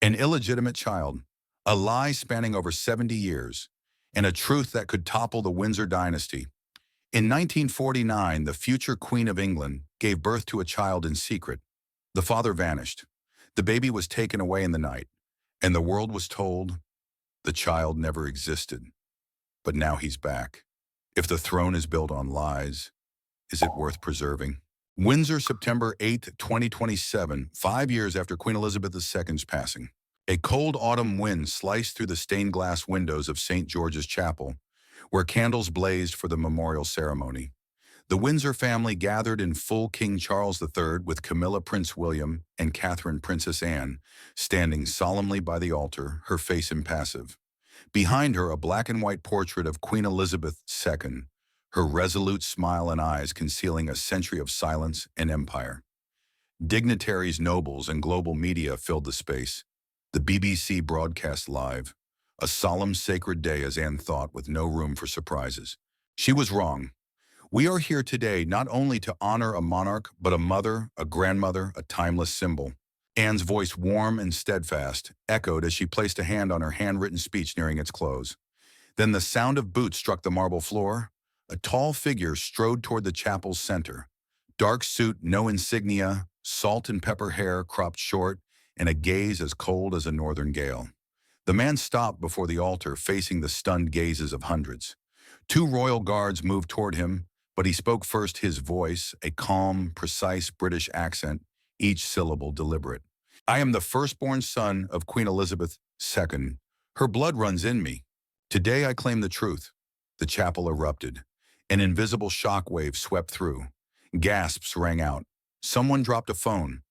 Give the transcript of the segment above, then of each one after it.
An illegitimate child, a lie spanning over 70 years, and a truth that could topple the Windsor dynasty. In 1949, the future Queen of England gave birth to a child in secret. The father vanished. The baby was taken away in the night, and the world was told the child never existed. But now he's back. If the throne is built on lies, is it worth preserving? Windsor, September 8, 2027, 5 years after Queen Elizabeth II's passing. A cold autumn wind sliced through the stained glass windows of St. George's Chapel, where candles blazed for the memorial ceremony. The Windsor family gathered in full King Charles III with Camilla Prince William and Catherine Princess Anne, standing solemnly by the altar, her face impassive. Behind her, a black and white portrait of Queen Elizabeth II, her resolute smile and eyes concealing a century of silence and empire. Dignitaries, nobles, and global media filled the space. The BBC broadcast live, a solemn, sacred day as Anne thought, with no room for surprises. She was wrong. We are here today not only to honor a monarch, but a mother, a grandmother, a timeless symbol. Anne's voice, warm and steadfast, echoed as she placed a hand on her handwritten speech nearing its close. Then the sound of boots struck the marble floor. A tall figure strode toward the chapel's center. Dark suit, no insignia, salt and pepper hair cropped short, and a gaze as cold as a northern gale. The man stopped before the altar, facing the stunned gazes of hundreds. Two royal guards moved toward him, but he spoke first, his voice, a calm, precise British accent, each syllable deliberate. I am the firstborn son of Queen Elizabeth II. Her blood runs in me. Today I claim the truth. The chapel erupted. An invisible shockwave swept through. Gasps rang out. Someone dropped a phone.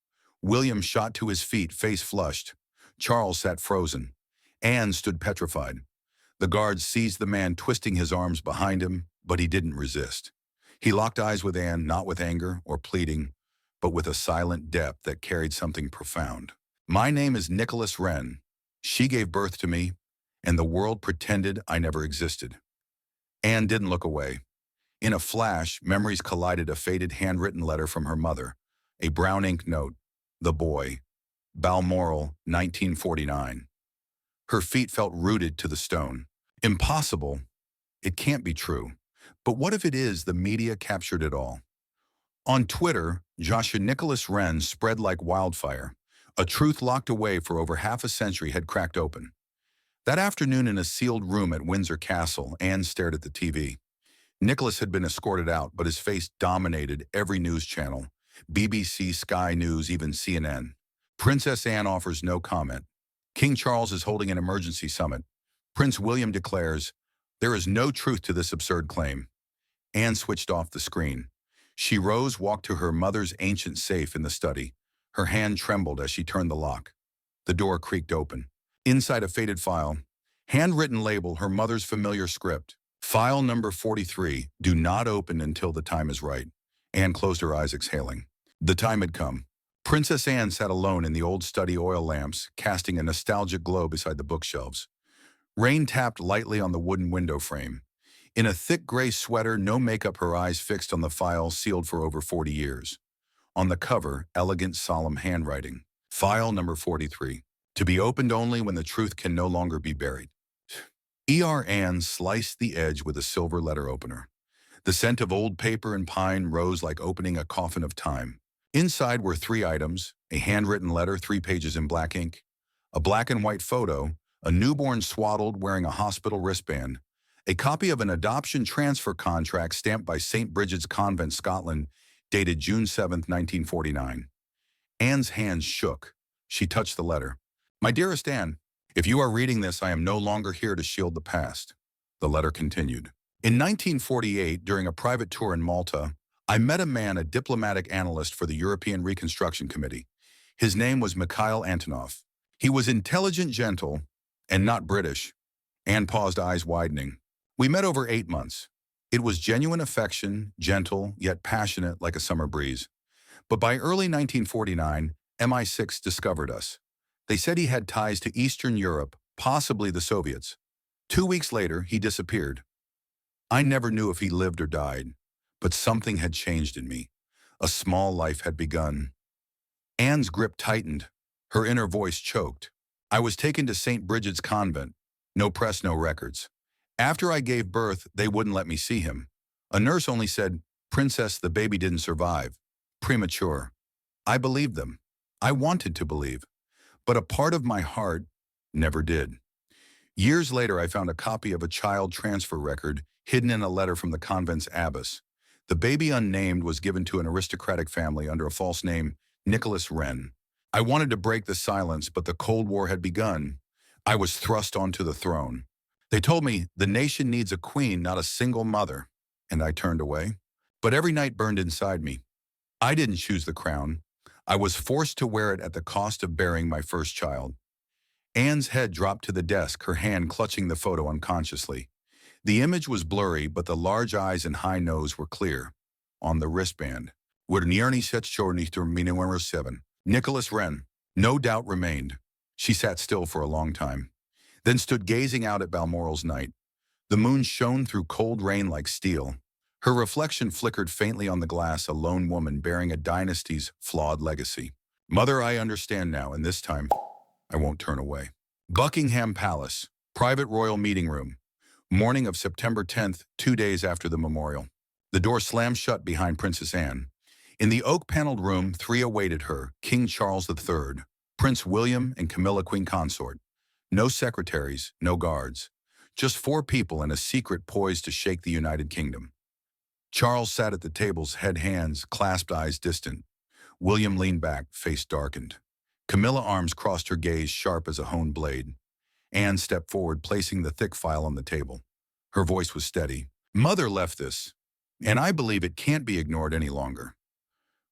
William shot to his feet, face flushed. Charles sat frozen. Anne stood petrified. The guards seized the man, twisting his arms behind him, but he didn't resist. He locked eyes with Anne, not with anger or pleading, but with a silent depth that carried something profound. My name is Nicholas Wren. She gave birth to me, and the world pretended I never existed. Anne didn't look away. In a flash, memories collided, a faded handwritten letter from her mother, a brown ink note, the boy, Balmoral, 1949. Her feet felt rooted to the stone. Impossible. It can't be true. But what if it is? The media captured it all. On Twitter, Joshua Nicholas Wren spread like wildfire. A truth locked away for over half a century had cracked open. That afternoon in a sealed room at Windsor Castle, Anne stared at the TV. Nicholas had been escorted out, but his face dominated every news channel. BBC, Sky News, even CNN. Princess Anne offers no comment. King Charles is holding an emergency summit. Prince William declares, there is no truth to this absurd claim. Anne switched off the screen. She rose, walked to her mother's ancient safe in the study. Her hand trembled as she turned the lock. The door creaked open. Inside a faded file, handwritten label, her mother's familiar script. File number 43, do not open until the time is right. Anne closed her eyes, exhaling. The time had come. Princess Anne sat alone in the old study, oil lamps casting a nostalgic glow beside the bookshelves. Rain tapped lightly on the wooden window frame. In a thick gray sweater, no makeup, her eyes fixed on the file sealed for over 40 years. On the cover, elegant, solemn handwriting. File number 43. To be opened only when the truth can no longer be buried. Anne sliced the edge with a silver letter opener. The scent of old paper and pine rose like opening a coffin of time. Inside were 3 items, a handwritten letter, 3 pages in black ink, a black and white photo, a newborn swaddled wearing a hospital wristband, a copy of an adoption transfer contract stamped by St. Bridget's Convent, Scotland, dated June 7, 1949. Anne's hands shook. She touched the letter. My dearest Anne, if you are reading this, I am no longer here to shield the past. The letter continued. In 1948, during a private tour in Malta, I met a man, a diplomatic analyst for the European Reconstruction Committee. His name was Mikhail Antonov. He was intelligent, gentle, and not British. Anne paused, eyes widening. We met over 8 months. It was genuine affection, gentle, yet passionate like a summer breeze. But by early 1949, MI6 discovered us. They said he had ties to Eastern Europe, possibly the Soviets. 2 weeks later, he disappeared. I never knew if he lived or died, but something had changed in me. A small life had begun. Anne's grip tightened. Her inner voice choked. I was taken to St. Bridget's Convent. No press, no records. After I gave birth, they wouldn't let me see him. A nurse only said, "Princess, the baby didn't survive. Premature." I believed them. I wanted to believe. But a part of my heart never did. Years later, I found a copy of a child transfer record hidden in a letter from the convent's abbess. The baby, unnamed, was given to an aristocratic family under a false name, Nicholas Wren. I wanted to break the silence, but the Cold War had begun. I was thrust onto the throne. They told me the nation needs a queen, not a single mother, and I turned away. But every night burned inside me. I didn't choose the crown. I was forced to wear it at the cost of bearing my first child. Anne's head dropped to the desk, her hand clutching the photo unconsciously. The image was blurry, but the large eyes and high nose were clear. On the wristband, Nicholas Wren. No doubt remained. She sat still for a long time, then stood gazing out at Balmoral's night. The moon shone through cold rain like steel. Her reflection flickered faintly on the glass, a lone woman bearing a dynasty's flawed legacy. Mother, I understand now, and this time, I won't turn away. Buckingham Palace, private royal meeting room. Morning of September 10th, 2 days after the memorial. The door slammed shut behind Princess Anne. In the oak-paneled room, three awaited her: King Charles III, Prince William, and Camilla, Queen Consort. No secretaries, no guards. Just four people and a secret poised to shake the United Kingdom. Charles sat at the tables, head hands, clasped, eyes distant. William leaned back, face darkened. Camilla, arms crossed, her gaze sharp as a honed blade. Anne stepped forward, placing the thick file on the table. Her voice was steady. Mother left this, and I believe it can't be ignored any longer.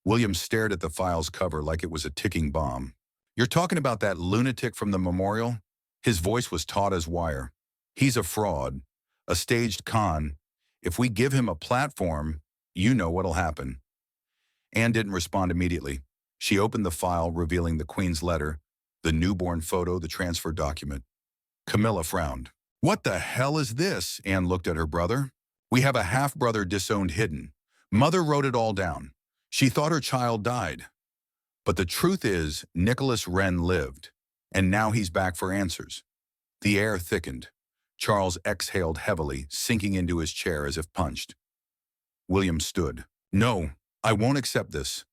William stared at the file's cover like it was a ticking bomb. You're talking about that lunatic from the memorial? His voice was taut as wire. He's a fraud, a staged con. If we give him a platform, you know what'll happen. Anne didn't respond immediately. She opened the file, revealing the Queen's letter, the newborn photo, the transfer document. Camilla frowned. What the hell is this? Anne looked at her brother. We have a half-brother disowned, hidden. Mother wrote it all down. She thought her child died. But the truth is, Nicholas Wren lived, and now he's back for answers. The air thickened. Charles exhaled heavily, sinking into his chair as if punched. William stood. No, I won't accept this.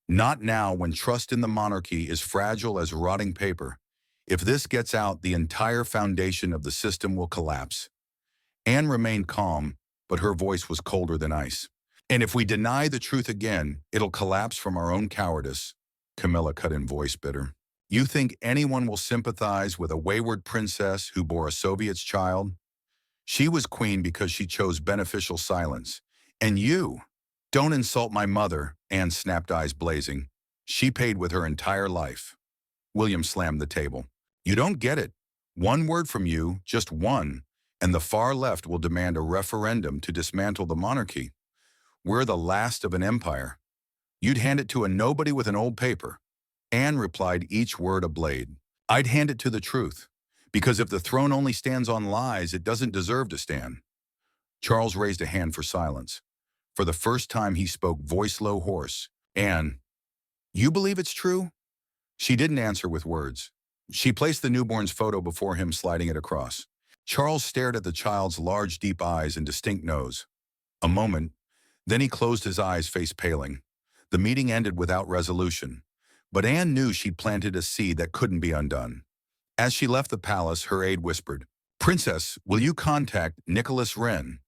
Not now, when trust in the monarchy is fragile as rotting paper. If this gets out, the entire foundation of the system will collapse. Anne remained calm, but her voice was colder than ice. And if we deny the truth again, it'll collapse from our own cowardice. Camilla cut in, voice bitter. You think anyone will sympathize with a wayward princess who bore a Soviet's child? She was queen because she chose beneficial silence. And you? Don't insult my mother, Anne snapped, eyes blazing. She paid with her entire life. William slammed the table. You don't get it. One word from you, just one, and the far left will demand a referendum to dismantle the monarchy. We're the last of an empire. You'd hand it to a nobody with an old paper. Anne replied, each word a blade. I'd hand it to the truth, because if the throne only stands on lies, it doesn't deserve to stand. Charles raised a hand for silence. For the first time, he spoke, voice low, hoarse. Anne, you believe it's true? She didn't answer with words. She placed the newborn's photo before him, sliding it across. Charles stared at the child's large, deep eyes and distinct nose. A moment, then he closed his eyes, face paling. The meeting ended without resolution, but Anne knew she'd planted a seed that couldn't be undone. As she left the palace, her aide whispered, Princess, will you contact Nicholas Wren?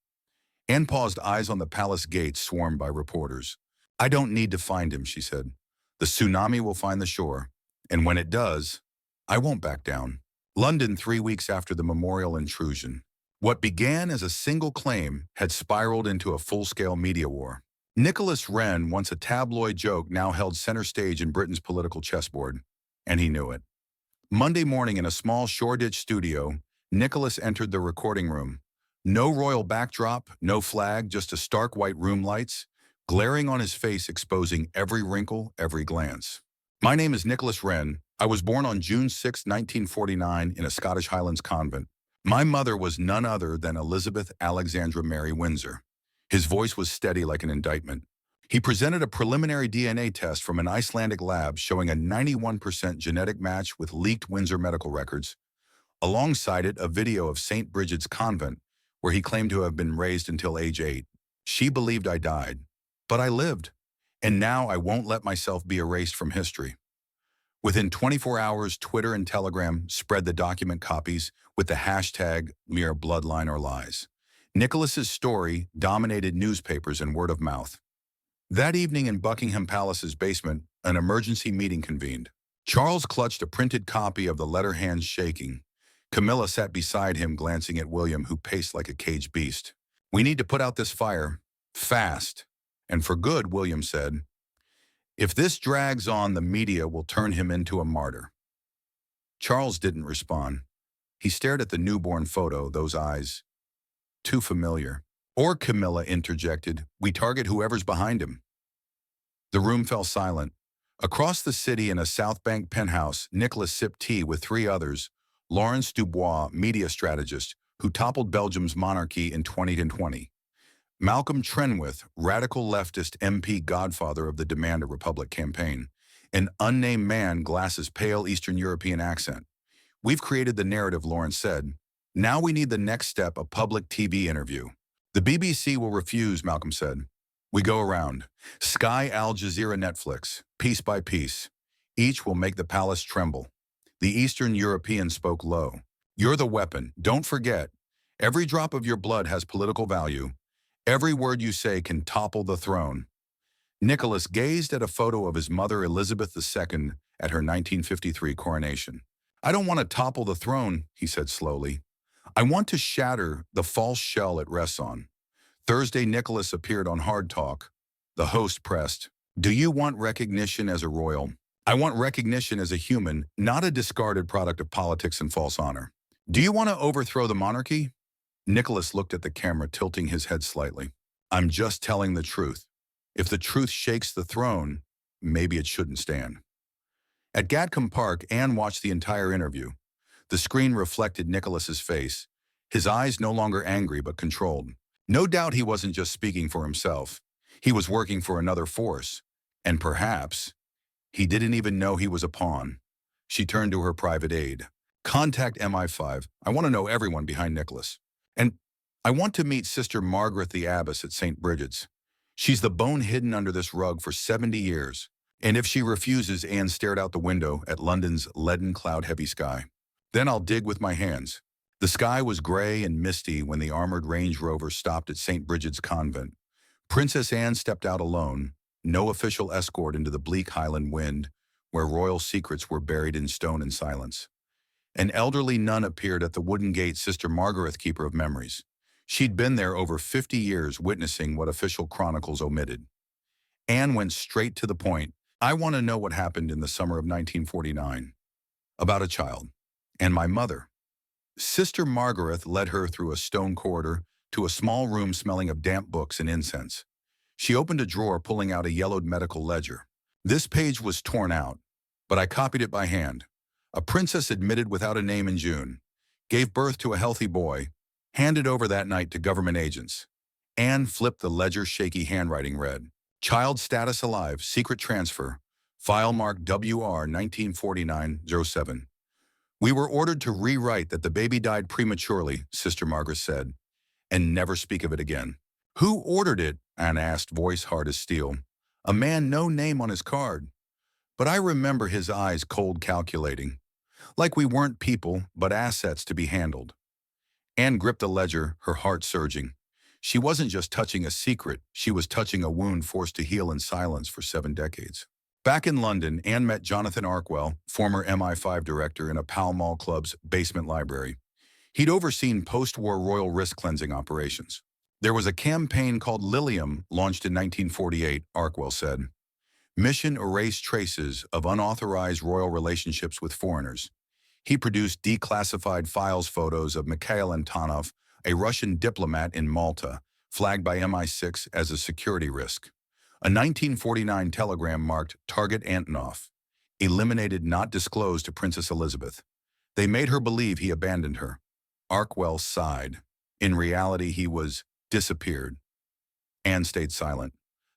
Anne paused, eyes on the palace gates swarmed by reporters. I don't need to find him, she said. The tsunami will find the shore, and when it does, I won't back down. London, 3 weeks after the memorial intrusion. What began as a single claim had spiraled into a full-scale media war. Nicholas Wren, once a tabloid joke, now held center stage in Britain's political chessboard, and he knew it. Monday morning in a small Shoreditch studio, Nicholas entered the recording room. No royal backdrop, no flag, just a stark white room lights, glaring on his face, exposing every wrinkle, every glance. My name is Nicholas Wren. I was born on June 6, 1949, in a Scottish Highlands convent. My mother was none other than Elizabeth Alexandra Mary Windsor. His voice was steady like an indictment. He presented a preliminary DNA test from an Icelandic lab showing a 91% genetic match with leaked Windsor medical records. Alongside it, a video of St. Bridget's convent, where he claimed to have been raised until age 8. She believed I died, but I lived, and now I won't let myself be erased from history. Within 24 hours, Twitter and Telegram spread the document copies with the hashtag mere bloodline or lies. Nicholas's story dominated newspapers and word of mouth. That evening in Buckingham Palace's basement, an emergency meeting convened. Charles clutched a printed copy of the letter, hands shaking. Camilla sat beside him, glancing at William, who paced like a caged beast. "We need to put out this fire. Fast. And for good," William said. "If this drags on, the media will turn him into a martyr." Charles didn't respond. He stared at the newborn photo, those eyes. Too familiar. "Or," Camilla interjected, "we target whoever's behind him." The room fell silent. Across the city in a South Bank penthouse, Nicholas sipped tea with 3 others, Laurence Dubois, media strategist, who toppled Belgium's monarchy in 2020. Malcolm Trenwith, radical leftist MP, godfather of the Demand a Republic campaign. An unnamed man, glasses, pale Eastern European accent. "We've created the narrative," Lawrence said. "Now we need the next step, a public TV interview." "The BBC will refuse," Malcolm said. "We go around. Sky, Al Jazeera, Netflix. Piece by piece. Each will make the palace tremble." The Eastern European spoke low. "You're the weapon. Don't forget. Every drop of your blood has political value. Every word you say can topple the throne." Nicholas gazed at a photo of his mother, Elizabeth II, at her 1953 coronation. "I don't want to topple the throne," he said slowly. "I want to shatter the false shell it rests on." Thursday, Nicholas appeared on Hard Talk. The host pressed, "Do you want recognition as a royal?" "I want recognition as a human, not a discarded product of politics and false honor." "Do you want to overthrow the monarchy?" Nicholas looked at the camera, tilting his head slightly. "I'm just telling the truth. If the truth shakes the throne, maybe it shouldn't stand." At Gatcombe Park, Anne watched the entire interview. The screen reflected Nicholas's face, his eyes no longer angry but controlled. No doubt he wasn't just speaking for himself. He was working for another force, and perhaps he didn't even know he was a pawn. She turned to her private aide. "Contact MI5. I want to know everyone behind Nicholas. And I want to meet Sister Margaret the Abbess at St. Bridget's. She's the bone hidden under this rug for 70 years. And if she refuses," Anne stared out the window at London's leaden cloud-heavy sky, "then I'll dig with my hands." The sky was gray and misty when the armored Range Rover stopped at St. Bridget's convent. Princess Anne stepped out alone, no official escort, into the bleak Highland wind, where royal secrets were buried in stone and silence. An elderly nun appeared at the wooden gate, Sister Margaret, keeper of memories. She'd been there over 50 years, witnessing what official chronicles omitted. Anne went straight to the point. "I want to know what happened in the summer of 1949. About a child. And my mother." Sister Margaret led her through a stone corridor to a small room smelling of damp books and incense. She opened a drawer, pulling out a yellowed medical ledger. "This page was torn out, but I copied it by hand. A princess admitted without a name in June. Gave birth to a healthy boy. Handed over that night to government agents." Anne flipped the ledger, shaky handwriting read, "Child status alive, secret transfer. File mark WR 1949-07. We were ordered to rewrite that the baby died prematurely," Sister Margaret said, "and never speak of it again." "Who ordered it?" Anne asked, voice hard as steel. "A man, no name on his card. But I remember his eyes, cold, calculating. Like we weren't people, but assets to be handled." Anne gripped the ledger, her heart surging. She wasn't just touching a secret, she was touching a wound forced to heal in silence for 7 decades. Back in London, Anne met Jonathan Arkwell, former MI5 director, in a Pall Mall Club's basement library. He'd overseen post-war royal risk cleansing operations. "There was a campaign called Lilium, launched in 1948, Arkwell said. "Mission: erase traces of unauthorized royal relationships with foreigners." He produced declassified files, photos of Mikhail Antonov, a Russian diplomat in Malta, flagged by MI6 as a security risk. A 1949 telegram marked "Target Antonov," eliminated, not disclosed to Princess Elizabeth. They made her believe he abandoned her. Arkwell sighed. In reality, he was disappeared. Anne stayed silent.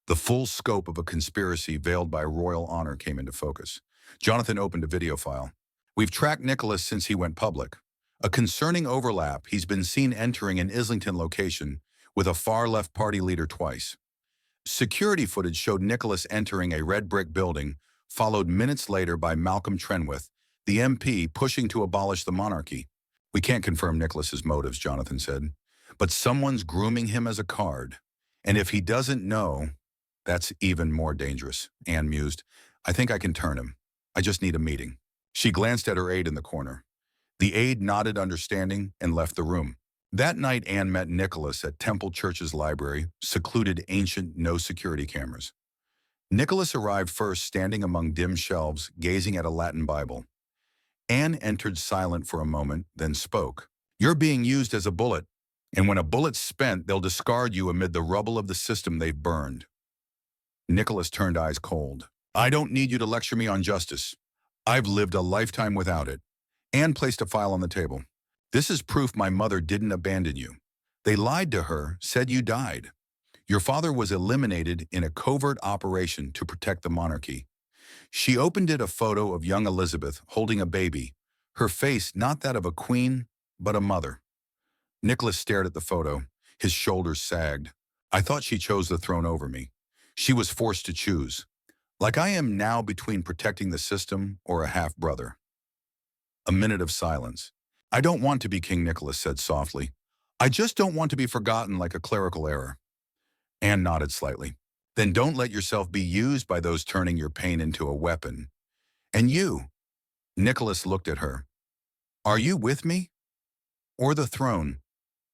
The full scope of a conspiracy veiled by royal honor came into focus. Jonathan opened a video file. We've tracked Nicholas since he went public. A concerning overlap, he's been seen entering an Islington location with a far-left party leader twice. Security footage showed Nicholas entering a red brick building, followed minutes later by Malcolm Trenwith, the MP pushing to abolish the monarchy. We can't confirm Nicholas's motives, Jonathan said, but someone's grooming him as a card. And if he doesn't know, that's even more dangerous, Anne mused. I think I can turn him. I just need a meeting. She glanced at her aide in the corner. The aide nodded understanding and left the room. That night, Anne met Nicholas at Temple Church's library, secluded ancient no-security cameras. Nicholas arrived first, standing among dim shelves, gazing at a Latin Bible. Anne entered silent for a moment, then spoke. You're being used as a bullet, and when a bullet's spent, they'll discard you amid the rubble of the system they've burned. Nicholas turned eyes cold. I don't need you to lecture me on justice. I've lived a lifetime without it. Anne placed a file on the table. This is proof my mother didn't abandon you. They lied to her, said you died. Your father was eliminated in a covert operation to protect the monarchy. She opened it a photo of young Elizabeth holding a baby, her face not that of a queen, but a mother. Nicholas stared at the photo. His shoulders sagged. I thought she chose the throne over me. She was forced to choose. Like I am now between protecting the system or a half-brother. A minute of silence. I don't want to be King, Nicholas said softly. I just don't want to be forgotten like a clerical error. Anne nodded slightly. Then don't let yourself be used by those turning your pain into a weapon. And you? Nicholas looked at her. Are you with me? Or the throne?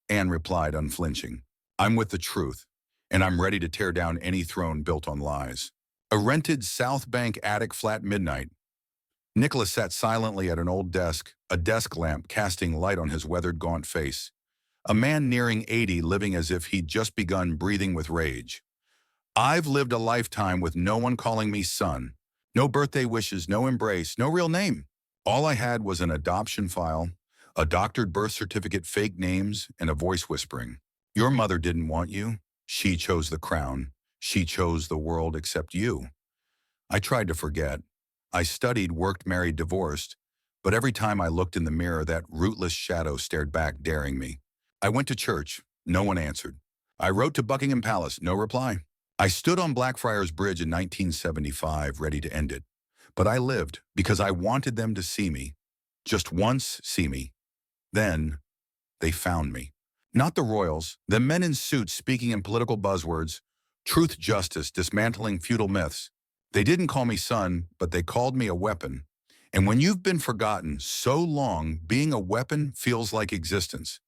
Anne replied, unflinching. I'm with the truth, and I'm ready to tear down any throne built on lies. A rented South Bank attic flat midnight. Nicholas sat silently at an old desk, a desk lamp casting light on his weathered, gaunt face. A man nearing 80 living as if he'd just begun breathing with rage. I've lived a lifetime with no one calling me son. No birthday wishes, no embrace, no real name. All I had was an adoption file, a doctored birth certificate, fake names, and a voice whispering. Your mother didn't want you. She chose the crown. She chose the world except you. I tried to forget. I studied, worked, married, divorced, but every time I looked in the mirror, that rootless shadow stared back, daring me. I went to church. No one answered. I wrote to Buckingham Palace. No reply. I stood on Blackfriars Bridge in 1975, ready to end it. But I lived because I wanted them to see me. Just once see me. Then they found me. Not the royals, the men in suits speaking in political buzzwords, truth, justice, dismantling feudal myths. They didn't call me son, but they called me a weapon. And when you've been forgotten so long, being a weapon feels like existence.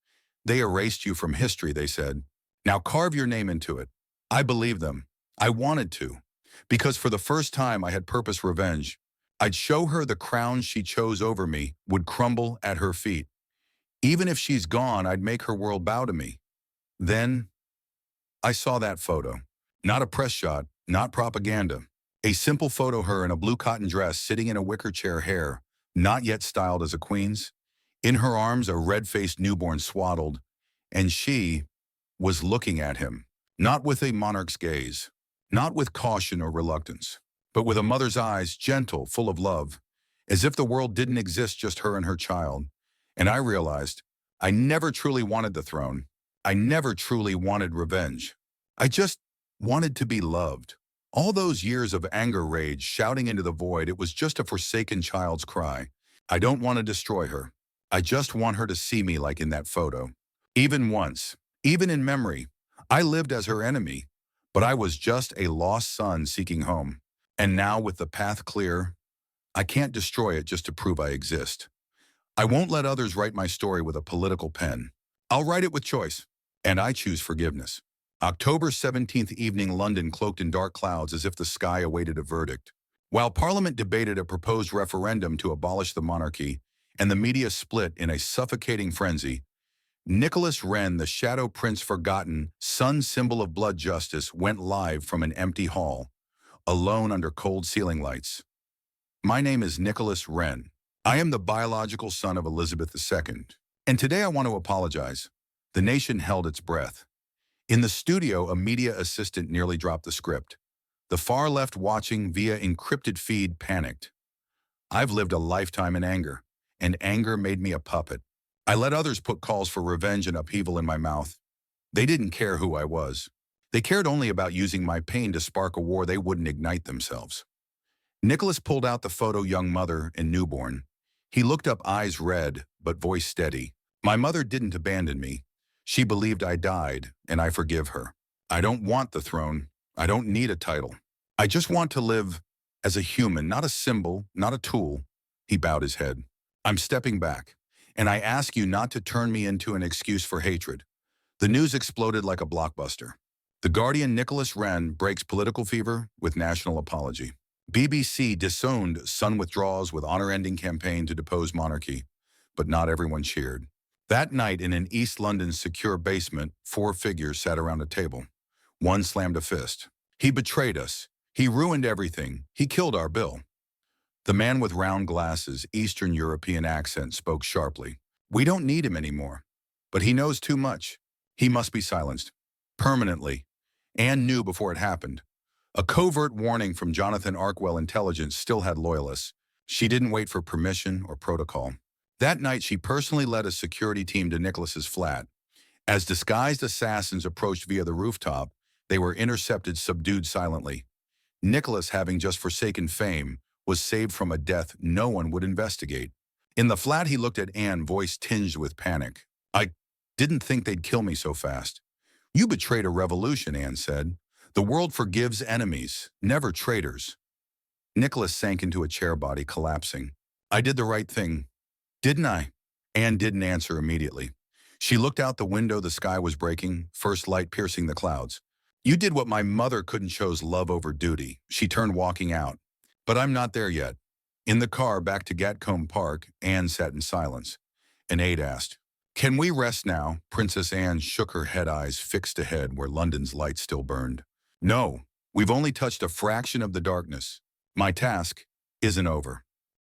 They erased you from history, they said. Now carve your name into it. I believed them. I wanted to. Because for the first time I had purposed revenge. I'd show her the crown she chose over me would crumble at her feet. Even if she's gone, I'd make her world bow to me. Then I saw that photo. Not a press shot, not propaganda. A simple photo of her in a blue cotton dress sitting in a wicker chair, hair, not yet styled as a queen's. In her arms, a red-faced newborn swaddled, and she was looking at him, not with a monarch's gaze, not with caution or reluctance, but with a mother's eyes, gentle, full of love, as if the world didn't exist, just her and her child. And I realized I never truly wanted the throne. I never truly wanted revenge. I just wanted to be loved. All those years of anger, rage, shouting into the void, it was just a forsaken child's cry. I don't want to destroy her. I just want her to see me like in that photo. Even once, even in memory, I lived as her enemy, but I was just a lost son seeking home. And now with the path clear, I can't destroy it just to prove I exist. I won't let others write my story with a political pen. I'll write it with choice, and I choose forgiveness. October 17th evening, London cloaked in dark clouds as if the sky awaited a verdict. While Parliament debated a proposed referendum to abolish the monarchy and the media split in a suffocating frenzy, Nicholas Wren, the Shadow Prince forgotten, sun symbol of blood justice, went live from an empty hall, alone under cold ceiling lights. My name is Nicholas Wren. I am the biological son of Elizabeth II, and today I want to apologize. The nation held its breath. In the studio, a media assistant nearly dropped the script. The far left, watching via encrypted feed, panicked. I've lived a lifetime in anger, and anger made me a puppet. I let others put calls for revenge and upheaval in my mouth. They didn't care who I was. They cared only about using my pain to spark a war they wouldn't ignite themselves. Nicholas pulled out the photo, young mother and newborn. He looked up, eyes red, but voice steady. My mother didn't abandon me. She believed I died, and I forgive her. I don't want the throne. I don't need a title. I just want to live as a human, not a symbol, not a tool. He bowed his head. I'm stepping back, and I ask you not to turn me into an excuse for hatred. The news exploded like a blockbuster. The Guardian, Nicholas Wren breaks political fever with national apology. BBC disowned Sun withdraws with honor-ending campaign to depose monarchy, but not everyone cheered. That night in an East London secure basement, 4 figures sat around a table. One slammed a fist. He betrayed us. He ruined everything. He killed our Bill. The man with round glasses, Eastern European accent, spoke sharply. We don't need him anymore. But he knows too much. He must be silenced. Permanently. Anne knew before it happened. A covert warning from Jonathan Arkwell intelligence still had loyalists. She didn't wait for permission or protocol. That night, she personally led a security team to Nicholas's flat. As disguised assassins approached via the rooftop, they were intercepted, subdued silently. Nicholas, having just forsaken fame, was saved from a death no one would investigate. In the flat, he looked at Anne, voice tinged with panic. I didn't think they'd kill me so fast. You betrayed a revolution, Anne said. The world forgives enemies, never traitors. Nicholas sank into a chair body, collapsing. I did the right thing, didn't I? Anne didn't answer immediately. She looked out the window. The sky was breaking, first light piercing the clouds. You did what my mother couldn't, chose love over duty. She turned, walking out. But I'm not there yet. In the car back to Gatcombe Park, Anne sat in silence. An aide asked, Can we rest now? Princess Anne shook her head, eyes fixed ahead where London's lights still burned. No, we've only touched a fraction of the darkness. My task isn't over.